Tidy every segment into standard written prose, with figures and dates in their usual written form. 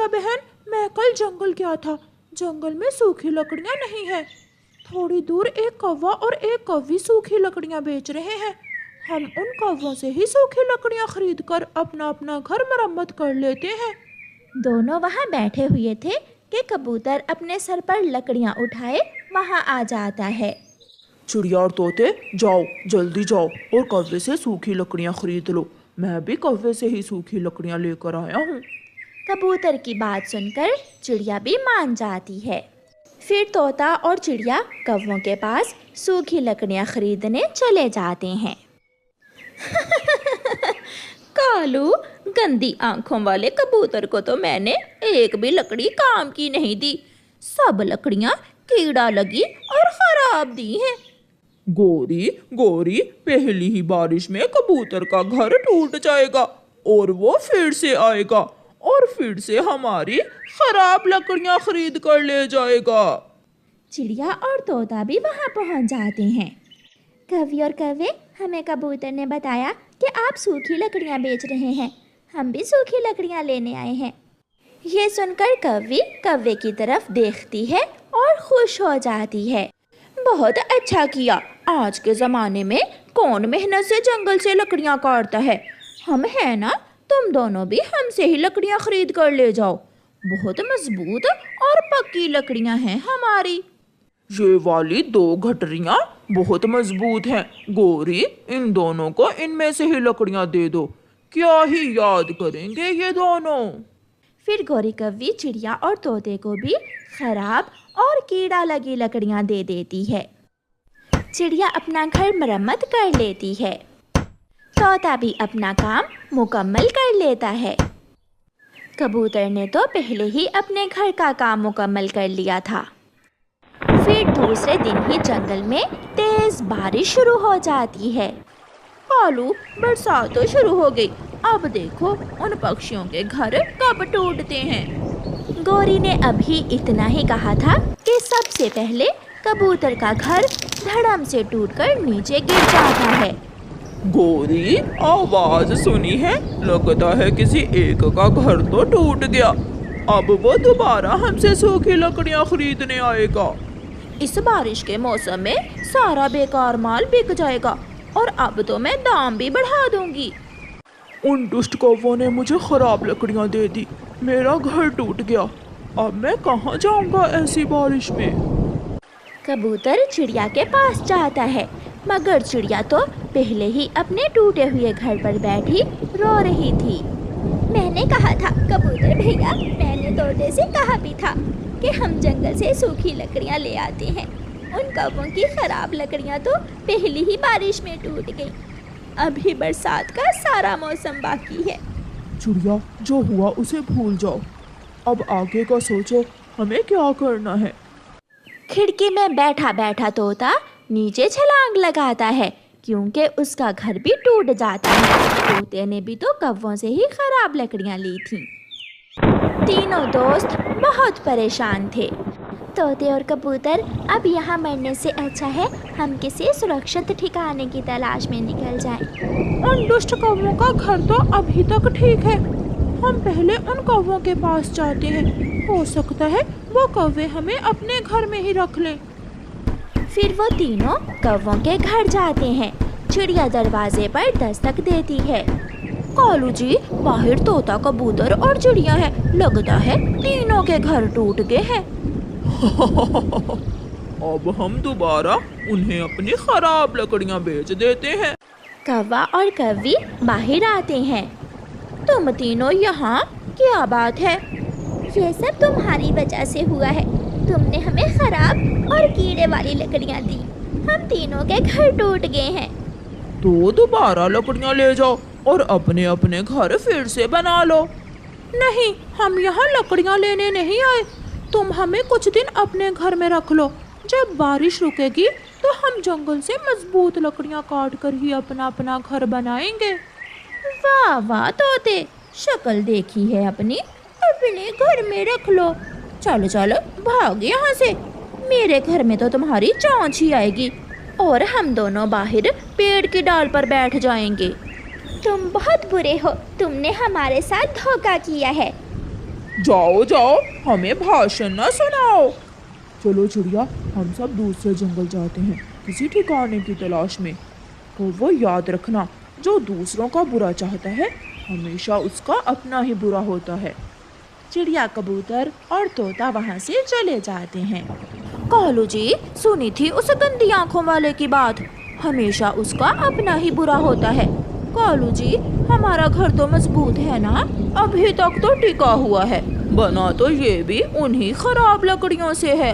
चिड़िया बहन, मैं कल जंगल गया था। जंगल में सूखी लकड़ियाँ नहीं है। थोड़ी दूर एक कौवा और एक कौवी सूखी लकड़ियाँ बेच रहे हैं। हम उन कौवों से ही सूखी लकड़ियाँ खरीद कर अपना अपना घर मरम्मत कर लेते हैं। दोनों वहाँ बैठे हुए थे कि कबूतर अपने सर पर लकड़ियाँ उठाए वहाँ आ जाता है। चिड़िया और तोते, जाओ जल्दी जाओ और कौवे से सूखी लकड़ियाँ खरीद लो। मैं भी कौवे से ही सूखी लकड़ियाँ लेकर आया हूँ। कबूतर की बात सुनकर चिड़िया भी मान जाती है। फिर तोता और चिड़िया कौवों के पास सूखी लकड़ियाँ खरीदने चले जाते हैं। कालू, गंदी आंखों वाले कबूतर को तो मैंने एक भी लकड़ी काम की नहीं दी। सब लकड़ियाँ कीड़ा लगी और खराब दी हैं। गोरी गोरी, पहली ही बारिश में कबूतर का घर टूट जाएगा और वो फिर से आएगा और फिर से हमारी खराब लकड़ियाँ खरीद कर ले जाएगा। चिड़िया और तोता भी वहाँ पहुँच जाते हैं। कौवी और कौवे, हमें कबूतर ने बताया कि आप सूखी लकड़ियाँ बेच रहे हैं। हम भी सूखी लकड़ियाँ लेने आए हैं। ये सुनकर कौवी कौवे की तरफ देखती है और खुश हो जाती है। बहुत अच्छा किया। आज के ज़माने में कौन मेहनत से जंगल से लकड़ियाँ काटता है। हम है ना, तुम दोनों भी हमसे ही लकड़ियाँ खरीद कर ले जाओ। बहुत मजबूत और पक्की लकड़ियाँ हैं हमारी। ये वाली दो गठरियाँ बहुत मजबूत हैं। गोरी, इन दोनों को इनमें से ही लकड़ियाँ दे दो। क्या ही याद करेंगे ये दोनों। फिर गोरी कौवी चिड़िया और तोते को भी खराब और कीड़ा लगी लकड़ियाँ दे देती है। चिड़िया अपना घर मरम्मत कर लेती है। तोता भी अपना काम मुकम्मल कर लेता है। कबूतर ने तो पहले ही अपने घर का काम मुकम्मल कर लिया था। फिर दूसरे दिन ही जंगल में तेज बारिश शुरू हो जाती है। कालू, बरसात तो शुरू हो गई। अब देखो उन पक्षियों के घर कब टूटते हैं। गोरी ने अभी इतना ही कहा था कि सबसे पहले कबूतर का घर धड़म से टूटकर नीचे गिर जाता है। गोरी, आवाज सुनी है? लगता है किसी एक का घर तो टूट गया। अब वो दोबारा हमसे सूखी लकड़ियाँ खरीदने आएगा। इस बारिश के मौसम में सारा बेकार माल बिक जाएगा और अब तो मैं दाम भी बढ़ा दूंगी। उन दुष्ट कौवों ने मुझे खराब लकड़ियाँ दे दी। मेरा घर टूट गया। अब मैं कहाँ जाऊँगा ऐसी बारिश में। कबूतर चिड़िया के पास जाता है, मगर चिड़िया तो पहले ही अपने टूटे हुए घर पर बैठी रो रही थी। मैंने कहा था कबूतर भैया, मैंने तोते से कहा भी था कि हम जंगल से सूखी लकड़ियाँ ले आते हैं। उन कौवों की खराब लकड़ियाँ तो पहली ही बारिश में टूट गई। अभी बरसात का सारा मौसम बाकी है। चिड़िया, जो हुआ उसे भूल जाओ। अब आगे का सोचो, हमें क्या करना है। खिड़की में बैठा बैठा तोता नीचे छलांग लगाता है, क्योंकि उसका घर भी टूट जाता है। तोते ने भी तो कौवों से ही खराब लकड़ियाँ ली थीं। तीनों दोस्त बहुत परेशान थे। तोते और कबूतर, अब यहाँ मरने से अच्छा है हम किसी सुरक्षित ठिकाने की तलाश में निकल जाएं। उन दुष्ट कौवों का घर तो अभी तक ठीक है। हम पहले उन कौवों के पास जाते हैं। हो सकता है वो कौवे हमें अपने घर में ही रख लें। फिर वो तीनों कौवों के घर जाते हैं। चिड़िया दरवाजे पर दस्तक देती है। कालू जी, बाहर तोता, कबूतर और चिड़िया है। लगता है तीनों के घर टूट गए हैं। अब हम दोबारा उन्हें अपनी खराब लकड़ियाँ बेच देते हैं। कौवा और कौवी बाहर आते हैं। तुम तीनों यहाँ, क्या बात है? ये सब तुम्हारी वजह से हुआ है। तुमने हमें खराब और कीड़े वाली लकड़ियाँ दी। हम तीनों के घर टूट गए हैं। तो दोबारा लकड़ियाँ ले जाओ और अपने अपने घर फिर से बना लो। नहीं, हम यहाँ लकड़ियाँ लेने नहीं आए। तुम हमें कुछ दिन अपने घर में रख लो। जब बारिश रुकेगी तो हम जंगल से मजबूत लकड़ियाँ काट कर ही अपना अपना घर बनाएंगे। वाह वाह तोते, शक्ल देखी है अपनी, अपने घर में रख लो। चलो चलो भाग यहाँ से। मेरे घर में तो तुम्हारी चोंच ही आएगी और हम दोनों बाहर पेड़ की डाल पर बैठ जाएंगे। तुम बहुत बुरे हो, तुमने हमारे साथ धोखा किया है। जाओ जाओ, हमें भाषण न सुनाओ। चलो चिड़िया, हम सब दूसरे जंगल जाते हैं किसी ठिकाने की तलाश में। तो वो याद रखना, जो दूसरों का बुरा चाहता है हमेशा उसका अपना ही बुरा होता है। चिड़िया, कबूतर और तोता वहाँ से चले जाते हैं। कालू जी, सुनी थी उस गंदी आंखों वाले की बात, हमेशा उसका अपना ही बुरा होता है। कालू जी, हमारा घर तो मजबूत है ना, अभी तक तो टिका हुआ है, बना तो ये भी उन्हीं खराब लकड़ियों से है।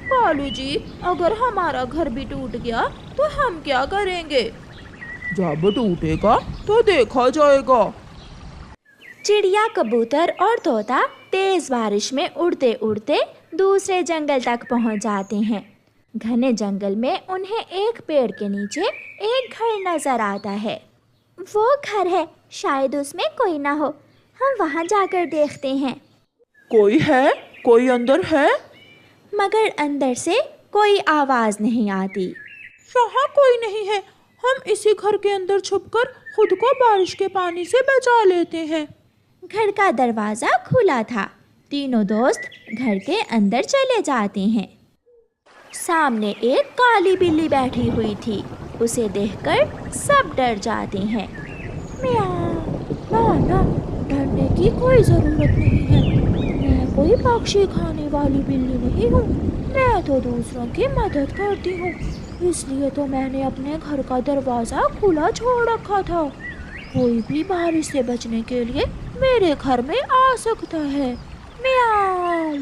कालू जी, अगर हमारा घर भी टूट गया तो हम क्या करेंगे? जब टूटेगा तो देखा जाएगा। चिड़िया, कबूतर और तोता तेज बारिश में उड़ते उड़ते दूसरे जंगल तक पहुंच जाते हैं। घने जंगल में उन्हें एक पेड़ के नीचे एक घर नजर आता है। वो घर है, शायद उसमें कोई ना हो, हम वहां जाकर देखते हैं। कोई है? कोई अंदर है? मगर अंदर से कोई आवाज नहीं आती। यहाँ कोई नहीं है, हम इसी घर के अंदर छुपकर खुद को बारिश के पानी से बचा लेते हैं। घर का दरवाजा खुला था। तीनों दोस्त घर के अंदर चले जाते हैं। सामने एक काली बिल्ली बैठी हुई थी। उसे देखकर सब डर जाते हैं। म्याऊ, ना ना, डरने की कोई जरूरत नहीं है। मैं कोई पक्षी खाने वाली बिल्ली नहीं हूँ। मैं तो दूसरों की मदद करती हूँ, इसलिए तो मैंने अपने घर का दरवाजा खुला छोड़ रखा था। कोई भी बारिश से बचने के लिए मेरे घर में आ सकता है। म्याऊ।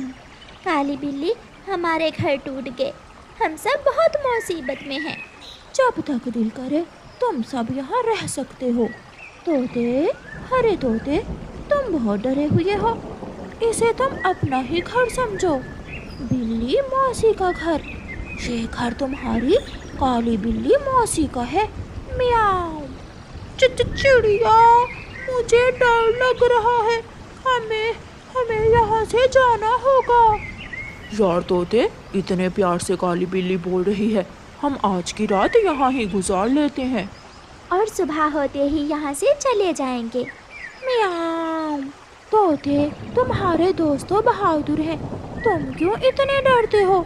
काली बिल्ली, हमारे घर टूट गए, हम सब बहुत मुसीबत में हैं। जब तक दिल करे तुम सब यहाँ रह सकते हो। तोते, अरे तोते, तुम बहुत डरे हुए हो, इसे तुम अपना ही घर समझो। बिल्ली मौसी का घर, ये घर तुम्हारी काली बिल्ली मौसी का है। म्याऊ। चिड़िया, मुझे डर लग रहा है, हमें यहाँ से जाना होगा। यार तोते, इतने प्यार से काली बिल्ली बोल रही है, हम आज की रात यहाँ ही गुजार लेते हैं और सुबह होते ही यहाँ से चले जाएंगे। म्याऊ। तोते, तुम्हारे दोस्त तो बहादुर हैं, तुम क्यों इतने डरते हो?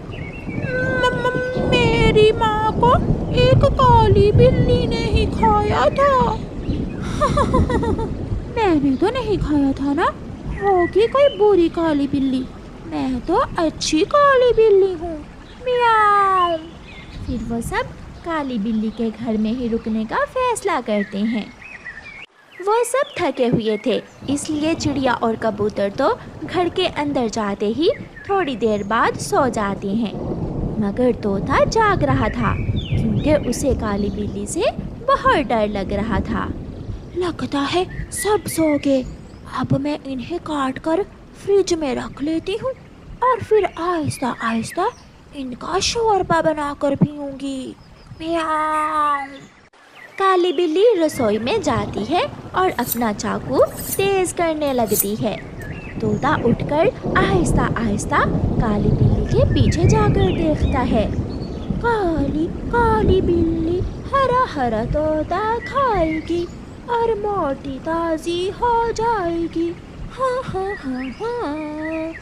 मेरी माँ को एक काली बिल्ली ने ही खाया था। मैंने तो नहीं खाया था ना, होगी कोई बुरी काली बिल्ली, मैं तो अच्छी काली बिल्ली हूँ। म्याऊ। फिर वो सब काली बिल्ली के घर में ही रुकने का फैसला करते हैं। वो सब थके हुए थे, इसलिए चिड़िया और कबूतर तो घर के अंदर जाते ही थोड़ी देर बाद सो जाते हैं। मगर तोता जाग रहा था, क्योंकि उसे काली बिल्ली से बहुत डर लग रहा था। लगता है सब सो गए, अब मैं इन्हें काट कर फ्रिज में रख लेती हूँ और फिर आहिस्ता आहिस्ता इनका शोरबा बनाकर पीऊंगी। म्याऊ। काली बिल्ली रसोई में जाती है और अपना चाकू तेज करने लगती है। तोता उठकर आहिस्ता आहिस्ता काली बिल्ली के पीछे जाकर देखता है। काली काली बिल्ली हरा हरा तोता खाएगी और मोटी ताजी हो जाएगी। हाँ हाँ हाँ हाँ,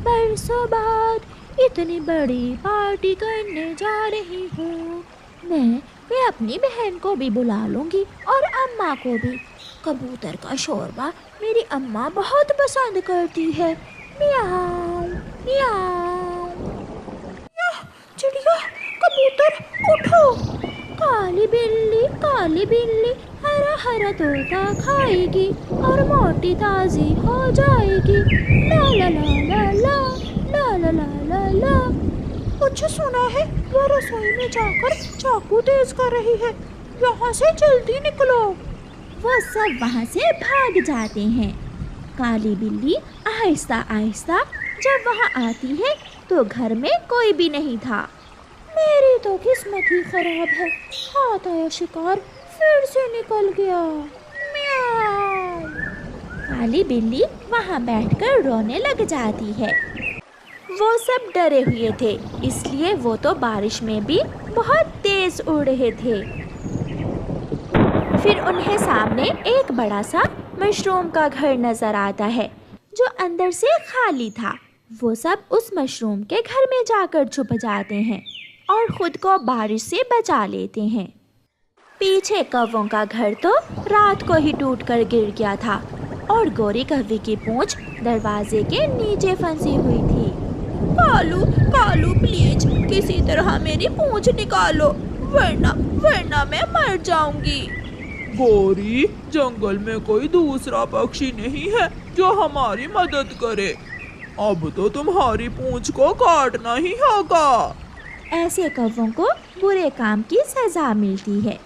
बरसों बाद इतनी बड़ी पार्टी करने जा रही हूँ। मैं अपनी बहन को भी बुला लूँगी और अम्मा को भी। कबूतर का शोरबा मेरी अम्मा बहुत पसंद करती है। म्याऊ म्याऊ। चिड़िया, कबूतर, उठो। काली बिल्ली हरा हरा तोता खाएगी और मोटी ताजी हो जाएगी। ला ला ला ला ला ला ला ला ला। कुछ सुना है? वो रसोई में जाकर चाकू तेज कर रही है, यहाँ से जल्दी निकलो। वो सब वहाँ से भाग जाते हैं। काली बिल्ली आहिस्ता आहिस्ता जब वहाँ आती है तो घर में कोई भी नहीं था। मेरी तो किस्मत ही खराब है, हाथ आया शिकार फिर से निकल गया। म्याऊ। काली बिल्ली वहाँ बैठकर रोने लग जाती है। वो सब डरे हुए थे, इसलिए वो तो बारिश में भी बहुत तेज उड़ रहे थे। फिर उन्हें सामने एक बड़ा सा मशरूम का घर नजर आता है, जो अंदर से खाली था। वो सब उस मशरूम के घर में जाकर छुप जाते हैं और खुद को बारिश से बचा लेते हैं। पीछे कौवों का घर तो रात को ही टूटकर गिर गया था और गोरी कौवे की पूंछ दरवाजे के नीचे फंसी हुई थी। कालू कालू प्लीज किसी तरह मेरी पूंछ निकालो, वरना मैं मर जाऊंगी। गोरी, जंगल में कोई दूसरा पक्षी नहीं है जो हमारी मदद करे। अब तो तुम्हारी पूंछ को काटना ही होगा। ऐसे कौवों को बुरे काम की सजा मिलती है।